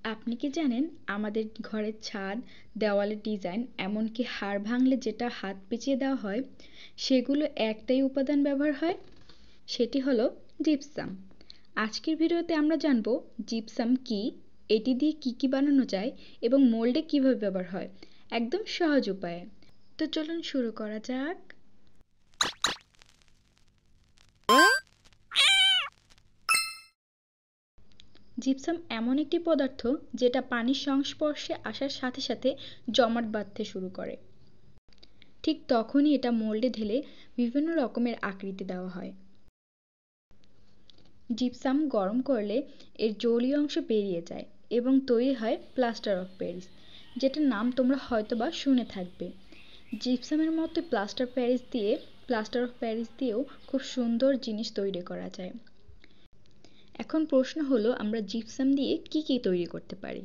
আপনি কি জানেন আমাদের ঘরের ছাদ, দেওয়ালের ডিজাইন, এমনকি হাড় ভাঙলে যেটা হাত পেঁচিয়ে দেওয়া হয়, সেগুলো একটাই উপাদান ব্যবহার হয়, সেটি হলো জিপসাম। আজকের ভিডিওতে আমরা জানব জিপসাম কি, এটি দিয়ে কি কি বানানো যায় এবং মোল্ডে কিভাবে ব্যবহার হয়, একদম সহজ উপায়ে। তো চলুন শুরু করা যাক। জিপসাম এমন একটি পদার্থ যেটা পানির সংস্পর্শে আসার সাথে সাথে জমাট বাঁধতে শুরু করে। ঠিক তখনই এটা মোল্ডে ঢেলে বিভিন্ন রকমের আকৃতি দেওয়া হয়। জিপসাম গরম করলে এর জলীয় অংশ বেরিয়ে যায় এবং তৈরি হয় প্লাস্টার অফ প্যারিস, যেটার নাম তোমরা হয়তোবা শুনে থাকবে। জিপসামের মতো প্লাস্টার অফ প্যারিস দিয়েও খুব সুন্দর জিনিস তৈরি করা যায়। এখন প্রশ্ন হলো, আমরা জিপসাম দিয়ে কি কি তৈরি করতে পারি।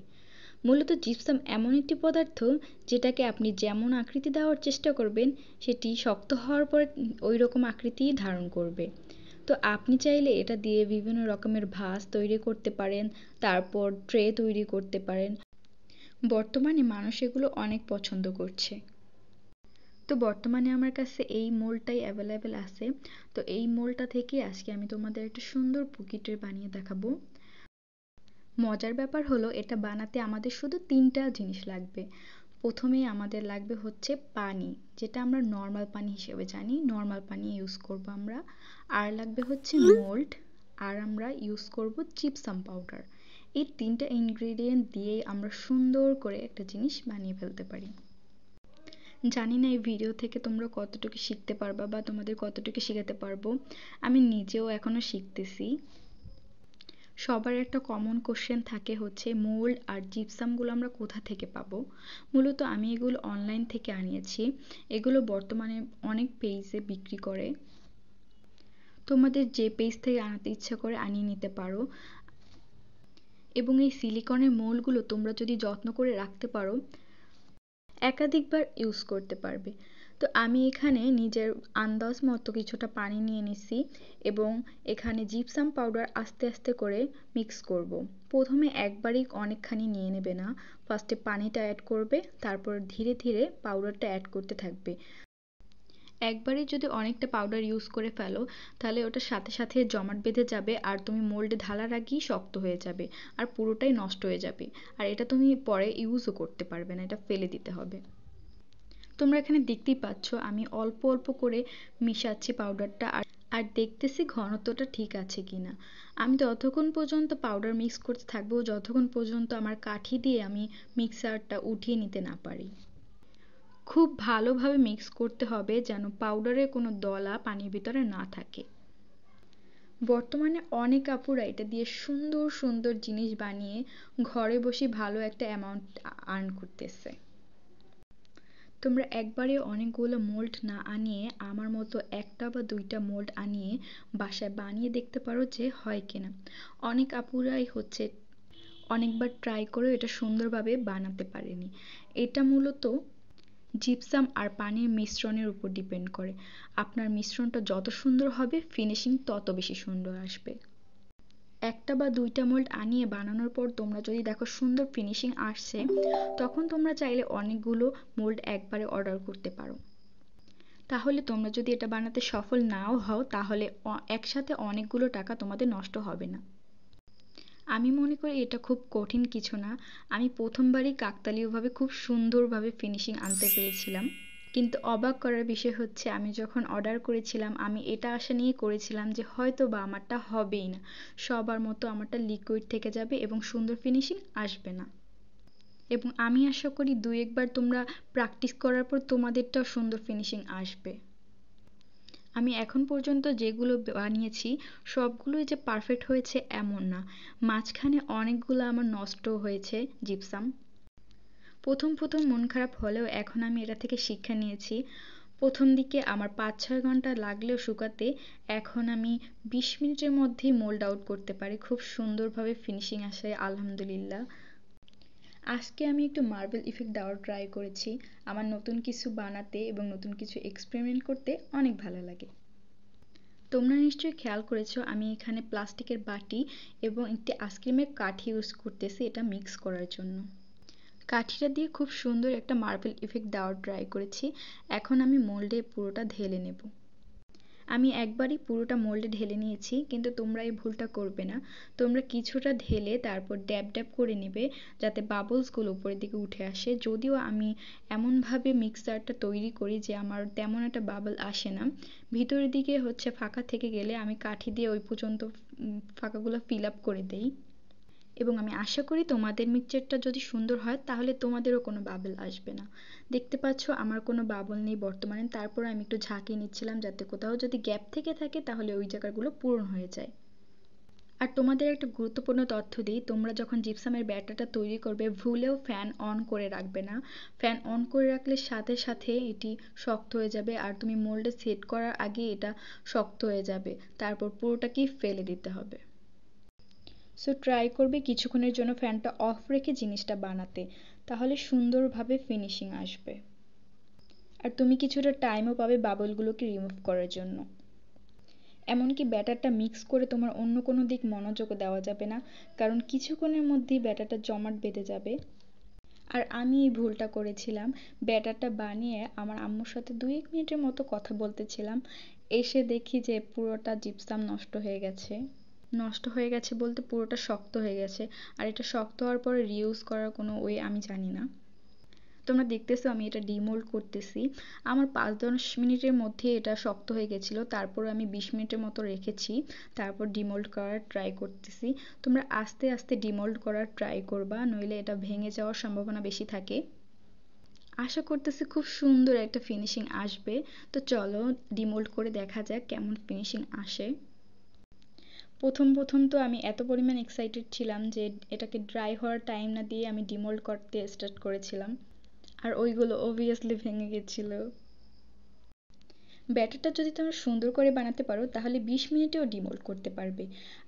মূলত জিপসাম এমন একটি পদার্থ যেটাকে আপনি যেমন আকৃতি দেওয়ার চেষ্টা করবেন, সেটি শক্ত হওয়ার পর ওই রকম আকৃতিই ধারণ করবে। তো আপনি চাইলে এটা দিয়ে বিভিন্ন রকমের ভাস তৈরি করতে পারেন, তারপর ট্রে তৈরি করতে পারেন। বর্তমানে মানুষ এগুলো অনেক পছন্দ করছে। তো বর্তমানে আমার কাছে এই মোল্ডটাই অ্যাভেলেবেল আছে। তো এই মোল্ডটা থেকে আজকে আমি তোমাদের একটা সুন্দর পুকি ট্রে বানিয়ে দেখাবো। মজার ব্যাপার হলো, এটা বানাতে আমাদের শুধু 3টা জিনিস লাগবে। প্রথমেই আমাদের লাগবে হচ্ছে পানি, যেটা আমরা নর্মাল পানি হিসেবে জানি, নর্মাল পানি ইউজ করব আমরা। আর লাগবে হচ্ছে মোল্ড, আর আমরা ইউজ করব জিপসাম পাউডার। এই 3টা ইনগ্রেডিয়েন্ট দিয়েই আমরা সুন্দর করে একটা জিনিস বানিয়ে ফেলতে পারি। জানি না এই ভিডিও থেকে তোমরা কতটুকু শিখতে পারবা বা তোমাদের কতটুকু শেখাতে পারবো। আমি নিজেও এখনো শিখতেছি। সবার একটা কমন কোশ্চেন থাকে হচ্ছে, মোল্ড আর জিপসামগুলো আমরা কোথা থেকে পাবো। মূলত আমি এগুলো অনলাইন থেকে আনিয়েছি। এগুলো বর্তমানে অনেক পেজে বিক্রি করে। তোমাদের যে পেজ থেকে আনাতে ইচ্ছা করে আনিয়ে নিতে পারো। এবং এই সিলিকনের মোল্ডগুলো তোমরা যদি যত্ন করে রাখতে পারো, একাধিকবার ইউজ করতে পারবে। তো আমি এখানে নিজের আন্দাজ মতো কিছুটা পানি নিয়ে নিছি এবং এখানে জিপসাম পাউডার আস্তে আস্তে করে মিক্স করব। প্রথমে একবারই অনেকখানি নিয়ে নেবে না, ফার্স্টে পানিটা অ্যাড করবে, তারপর ধীরে ধীরে পাউডারটা অ্যাড করতে থাকবে। একবারই যদি অনেকটা পাউডার ইউজ করে ফেলো, তাহলে ওটার সাথে সাথে জমাট বেঁধে যাবে আর তুমি মোল্ডে ঢালার আগেই শক্ত হয়ে যাবে আর পুরোটাই নষ্ট হয়ে যাবে। আর এটা তুমি পরে ইউজও করতে পারবে না, এটা ফেলে দিতে হবে। তোমরা এখানে দেখতেই পাচ্ছ আমি অল্প অল্প করে মিশাচ্ছি পাউডারটা, আর দেখতেছি ঘনত্বটা ঠিক আছে কিনা। আমি ততক্ষণ পর্যন্ত পাউডার মিক্স করতে থাকবো যতক্ষণ পর্যন্ত আমার কাঠি দিয়ে আমি মিক্সারটা উঠিয়ে নিতে না পারি। খুব ভালোভাবে মিক্স করতে হবে যেন পাউডারের কোনো দলা পানির ভিতরে না থাকে। বর্তমানে অনেক আপুরা এটা দিয়ে সুন্দর সুন্দর জিনিস বানিয়ে ঘরে বসে ভালো একটা অ্যামাউন্ট আর্ন করতেছে। তোমরা একবারে অনেকগুলো মোল্ড না আনিয়ে আমার মতো একটা বা দুইটা মোল্ড আনিয়ে বাসায় বানিয়ে দেখতে পারো যে হয় কিনা। অনেক আপুরাই হচ্ছে অনেকবার ট্রাই করে এটা সুন্দরভাবে বানাতে পারেনি। এটা মূলত জিপসাম আর পানির মিশ্রণের উপর ডিপেন্ড করে। আপনার মিশ্রণটা যত সুন্দর হবে, ফিনিশিং তত বেশি সুন্দর আসবে। একটা বা দুইটা মোল্ড আনিয়ে বানানোর পর তোমরা যদি দেখো সুন্দর ফিনিশিং আসছে, তখন তোমরা চাইলে অনেকগুলো মোল্ড একবারে অর্ডার করতে পারো। তাহলে তোমরা যদি এটা বানাতে সফল নাও হও, তাহলে একসাথে অনেকগুলো টাকা তোমাদের নষ্ট হবে না। আমি মনে করি এটা খুব কঠিন কিছু না। আমি প্রথমবারই কাকতালীয়ভাবে খুব সুন্দরভাবে ফিনিশিং আনতে পেরেছিলাম। কিন্তু অবাক করার বিষয় হচ্ছে, আমি যখন অর্ডার করেছিলাম আমি এটা আশা নিয়ে করেছিলাম যে হয়তো বা আমারটা হবেই না, সবার মতো আমারটা লিকুইড থেকে যাবে এবং সুন্দর ফিনিশিং আসবে না। এবং আমি আশা করি দুই একবার তোমরা প্র্যাকটিস করার পর তোমাদেরটাও সুন্দর ফিনিশিং আসবে। আমি এখন পর্যন্ত যেগুলো বানিয়েছি সবগুলোই যে পারফেক্ট হয়েছে এমন না, মাঝখানে অনেকগুলো আমার নষ্ট হয়েছে জিপসাম। প্রথম প্রথম মন খারাপ হলেও এখন আমি এটা থেকে শিক্ষা নিয়েছি। প্রথম দিকে আমার 5-6 ঘন্টা লাগলেও শুকাতে, এখন আমি 20 মিনিটের মধ্যেই মোল্ড আউট করতে পারি, খুব সুন্দরভাবে ফিনিশিং আসে আলহামদুলিল্লাহ। আজকে আমি একটু মার্বেল ইফেক্ট দেওয়ার ট্রাই করেছি। আমার নতুন কিছু বানাতে এবং নতুন কিছু এক্সপেরিমেন্ট করতে অনেক ভালো লাগে। তোমরা নিশ্চয়ই খেয়াল করেছো আমি এখানে প্লাস্টিকের বাটি এবং একটি আইসক্রিমের কাঠি ইউজ করতেছি এটা মিক্স করার জন্য। কাঠিটা দিয়ে খুব সুন্দর একটা মার্বেল ইফেক্ট দেওয়ার ট্রাই করেছি। এখন আমি মোল্ডে পুরোটা ঢেলে নেব। আমি একবারই পুরোটা মোল্ডে ঢেলে নিয়েছি, কিন্তু তোমরা এই ভুলটা করবে না। তোমরা কিছুটা ঢেলে তারপর ড্যাব ড্যাব করে নেবে যাতে বাবলসগুলো উপরের দিকে উঠে আসে। যদিও আমি এমনভাবে মিক্সারটা তৈরি করি যে আমার তেমন একটা বাবল আসে না, ভিতরের দিকে হচ্ছে ফাঁকা থেকে গেলে আমি কাঠি দিয়ে ওই পর্যন্ত ফাঁকাগুলো ফিল আপ করে দেই। এবং আমি আশা করি তোমাদের মিক্সচারটা যদি সুন্দর হয় তাহলে তোমাদেরও কোনো বাবল আসবে না। দেখতে পাচ্ছ আমার কোনো বাবল নেই বর্তমানে, তারপর আমি একটু ঝাঁকিয়ে নিচ্ছিলাম যাতে কোথাও যদি গ্যাপ থেকে থাকে তাহলে ওই জায়গাগুলো পূরণ হয়ে যায়। আর তোমাদের একটা গুরুত্বপূর্ণ তথ্য দিই, তোমরা যখন জিপসামের ব্যাটারটা তৈরি করবে ভুলেও ফ্যান অন করে রাখবে না। ফ্যান অন করে রাখলে সাথে সাথে এটি শক্ত হয়ে যাবে, আর তুমি মোল্ডে সেট করার আগে এটা শক্ত হয়ে যাবে, তারপর পুরোটাকেই ফেলে দিতে হবে। সো ট্রাই করবে কিছুক্ষণের জন্য ফ্যানটা অফ রেখে জিনিসটা বানাতে, তাহলে সুন্দরভাবে ফিনিশিং আসবে। আর তুমি কিছুটা টাইমও পাবে বাবলগুলোকে রিমুভ করার জন্য। এমনকি ব্যাটারটা মিক্স করে তোমার অন্য কোনো দিক মনোযোগও দেওয়া যাবে না, কারণ কিছুক্ষণের মধ্যেই ব্যাটারটা জমাট বেঁধে যাবে। আর আমি এই ভুলটা করেছিলাম, ব্যাটারটা বানিয়ে আমার আম্মুর সাথে 2-1 মিনিটের মতো কথা বলতেছিলাম, এসে দেখি যে পুরোটা জিপসাম নষ্ট হয়ে গেছে বলতে পুরোটা শক্ত হয়ে গেছে। আর এটা শক্ত হওয়ার পরে রিউজ করার কোনো ওয়ে আমি জানি না। তোমরা দেখতেছো আমি এটা ডিমোল্ড করতেছি, আমার 5-10 মিনিটের মধ্যে এটা শক্ত হয়ে গেছিলো, তারপর আমি 20 মিনিটের মতো রেখেছি, তারপর ডিমোল্ড করার ট্রাই করতেছি। তোমরা আস্তে আস্তে ডিমোল্ড করার ট্রাই করবা, নইলে এটা ভেঙে যাওয়ার সম্ভাবনা বেশি থাকে। আশা করতেছি খুব সুন্দর একটা ফিনিশিং আসবে। তো চলো ডিমোল্ড করে দেখা যাক কেমন ফিনিশিং আসে। প্রথম তো আমি এত পরিমাণ এক্সাইটেড ছিলাম যে এটাকে ড্রাই হওয়ার টাইম না দিয়ে আমি ডিমোল্ড করতে স্টার্ট করেছিলাম, আর ওইগুলো অবভিয়াসলি ভেঙে গেছিল। ব্যাটারটা যদি তোমরা সুন্দর করে বানাতে পারো তাহলে 20 মিনিটেও ডিমোল্ড করতে পারবে।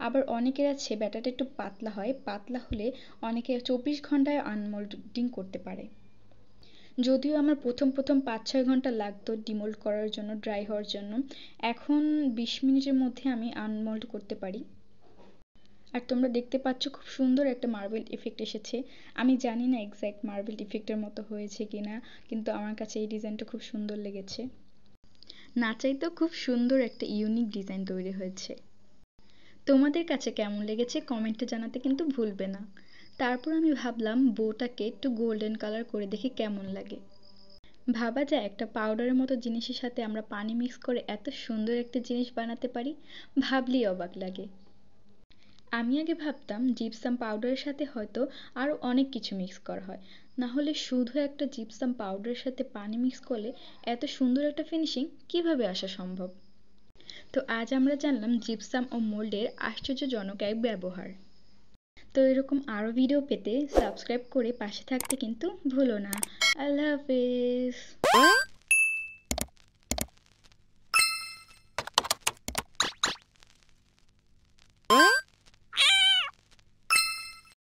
আবার অনেকের আছে ব্যাটারটা একটু পাতলা হয়, পাতলা হলে অনেকে 24 ঘন্টায় আনমোল্ডিং করতে পারে। যদিও আমার প্রথম 5-6 ঘন্টা লাগতো ডিমোল্ড করার জন্য, ড্রাই হওয়ার জন্য, এখন 20 মিনিটের মধ্যে আমি আনমোল্ড করতে পারি। আর তোমরা দেখতে পাচ্ছ খুব সুন্দর একটা মার্বেল ইফেক্ট এসেছে। আমি জানি না এক্স্যাক্ট মার্বেল ইফেক্টের মতো হয়েছে কিনা, কিন্তু আমার কাছে এই ডিজাইনটা খুব সুন্দর লেগেছে। না চাইতেও খুব সুন্দর একটা ইউনিক ডিজাইন তৈরি হয়েছে। তোমাদের কাছে কেমন লেগেছে কমেন্টে জানাতে কিন্তু ভুলবে না। তারপর আমি ভাবলাম বউটাকে একটু গোল্ডেন কালার করে দেখি কেমন লাগে। ভাবা যায় একটা পাউডারের মতো জিনিসের সাথে আমরা পানি মিক্স করে এত সুন্দর একটা জিনিস বানাতে পারি, ভাবলেই অবাক লাগে। আমি আগে ভাবতাম জিপসাম পাউডারের সাথে হয়তো আরও অনেক কিছু মিক্স করা হয়, না হলে শুধু একটা জিপসাম পাউডারের সাথে পানি মিক্স করলে এত সুন্দর একটা ফিনিশিং কিভাবে আসা সম্ভব। তো আজ আমরা জানলাম জিপসাম ও মোল্ডের আশ্চর্যজনক এক ব্যবহার। তো এরকম আরও ভিডিও পেতে সাবস্ক্রাইব করে পাশে থাকতে কিন্তু ভুলো না। আল্লাহ হাফেজ।